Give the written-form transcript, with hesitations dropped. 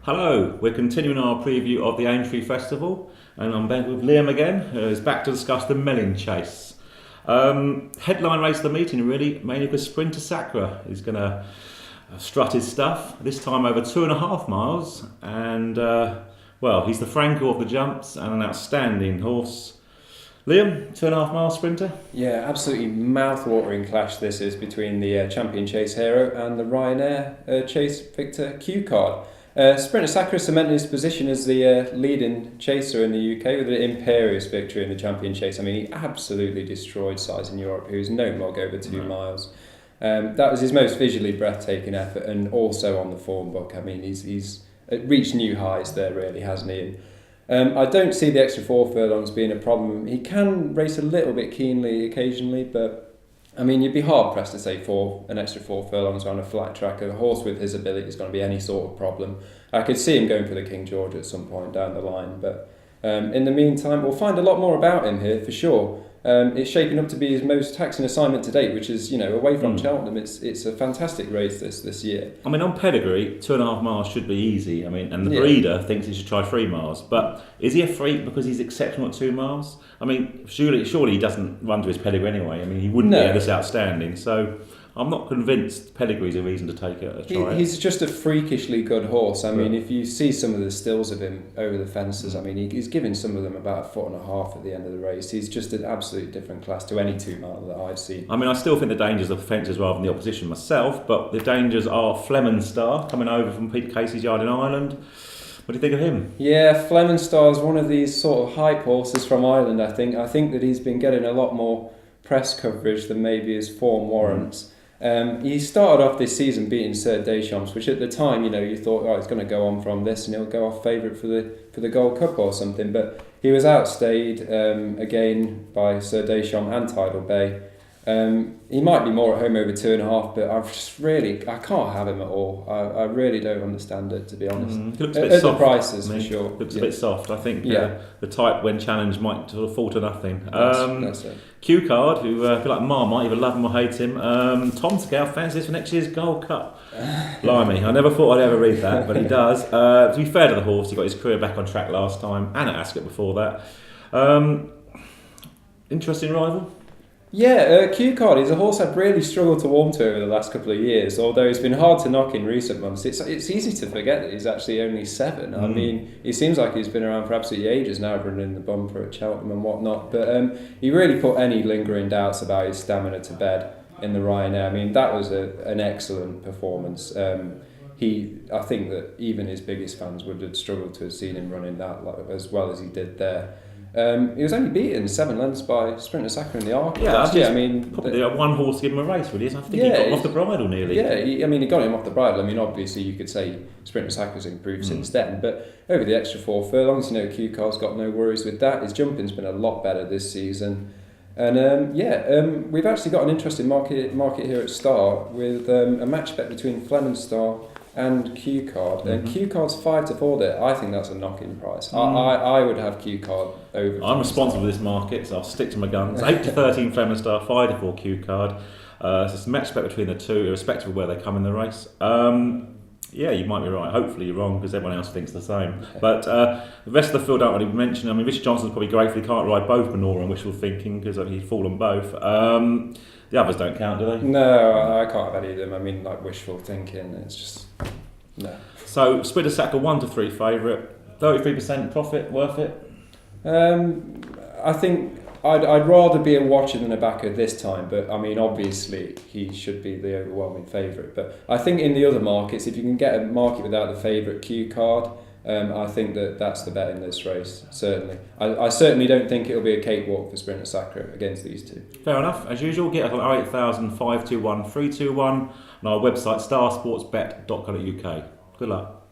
Hello, we're continuing our preview of the Aintree Festival, and I'm back with Liam again, who's back to discuss the Melling Chase. Headline race of the meeting, really, mainly because Sprinter Sacre is going to strut his stuff, this time over 2.5 miles, and he's the Frankel of the jumps and an outstanding horse. Liam, 2.5 mile sprinter? Yeah, absolutely mouth-watering clash this is between the Champion Chase hero and the Ryanair Chase Victor Q card. Sprinter Sacre cemented his position as the leading chaser in the UK with an imperious victory in the Champion Chase. I mean, he absolutely destroyed Size in Europe, who's no mog over 2 miles. That was his most visually breathtaking effort, and also on the form book. I mean, he's reached new highs there, really, hasn't he? I don't see the extra 4 furlongs being a problem. He can race a little bit keenly occasionally, but I mean, you'd be hard pressed to say an extra 4 furlongs on a flat track. A horse with his ability is going to be any sort of problem. I could see him going for the King George at some point down the line, but in the meantime, we'll find a lot more about him here for sure. It's shaping up to be his most taxing assignment to date, which is, away from Cheltenham. It's a fantastic race this year. I mean, on pedigree, 2.5 miles should be easy. I mean, and the breeder thinks he should try 3 miles. But is he a freak because he's exceptional at 2 miles? I mean, surely he doesn't run to his pedigree anyway. I mean, he wouldn't be this outstanding. So I'm not convinced pedigree's a reason to take a try. He's just a freakishly good horse. I mean, if you see some of the stills of him over the fences, I mean, he's giving some of them about 1.5 foot at the end of the race. He's just an absolute different class to any 2 mile that I've seen. I mean, I still think the dangers are the fences rather than the opposition myself, but the dangers are Fleming Star coming over from Peter Casey's yard in Ireland. What do you think of him? Yeah, Fleming Star is one of these sort of hype horses from Ireland, I think. I think that he's been getting a lot more press coverage than maybe his form warrants. He started off this season beating Sir Deschamps, which at the time, you thought, he's going to go on from this and he'll go off favourite for the Gold Cup or something. But he was outstayed again by Sir Deschamps and Tidal Bay. He might be more at home over 2.5, but I can't have him at all. I really don't understand it, to be honest. He looks a bit soft. The prices, for sure. Looks a bit soft. I think the type, when challenged, might sort of fall to nothing. That's it. Q card, who feel like Marmite, either love him or hate him. Tom Scow fancies for next year's Gold Cup. Blimey, I never thought I'd ever read that, but he does. To be fair to the horse, he got his career back on track last time, and at Ascot before that. Interesting rival. Yeah, Q card is a horse I've really struggled to warm to over the last couple of years, although it's been hard to knock in recent months. It's easy to forget that he's actually only 7. I mean, he seems like he's been around for absolutely ages now, running the bumper at Cheltenham and whatnot, but he really put any lingering doubts about his stamina to bed in the Ryanair. I mean, that was an excellent performance. I think that even his biggest fans would have struggled to have seen him running that as well as he did there. He was only beaten 7 lengths by Sprinter Sacre in the Arc last year. I mean, probably one horse to give him a race, really. I think he got him off the bridle nearly. Yeah, he got him off the bridle. I mean, obviously you could say Sprinter Sacre's improved since then, but over the extra 4 furlongs, Q Car's got no worries with that. His jumping's been a lot better this season. And we've actually got an interesting market here at Star with a match bet between Fleming Star and Q card, and Q card's 5 to 4 there. I think that's a knock-in price. I would have Q card over. I'm responsible for this market, so I'll stick to my guns. 8 to 13 Fleming Star, 5 to 4 Q card. So it's a match bet between the two, irrespective of where they come in the race. You might be right. Hopefully you're wrong, because everyone else thinks the same. But the rest of the field I don't really mention. I mean, Richard Johnson's probably grateful he can't ride both Manora and Wishful Thinking, because he'd fallen both. The others don't count, do they? No, I can't have any of them. I mean, like Wishful Thinking, it's just no. So Sprinter Sacre 1 to 3 favourite, 33% profit, worth it? I think I'd rather be a watcher than a backer this time, but I mean, obviously he should be the overwhelming favourite. But I think in the other markets, if you can get a market without the favourite Q card, I think that's the bet in this race, certainly. I certainly don't think it'll be a cakewalk for Sprinter Sacre against these two. Fair enough. As usual, get us on 08000 521 321 and our website starsportsbet.co.uk. Good luck.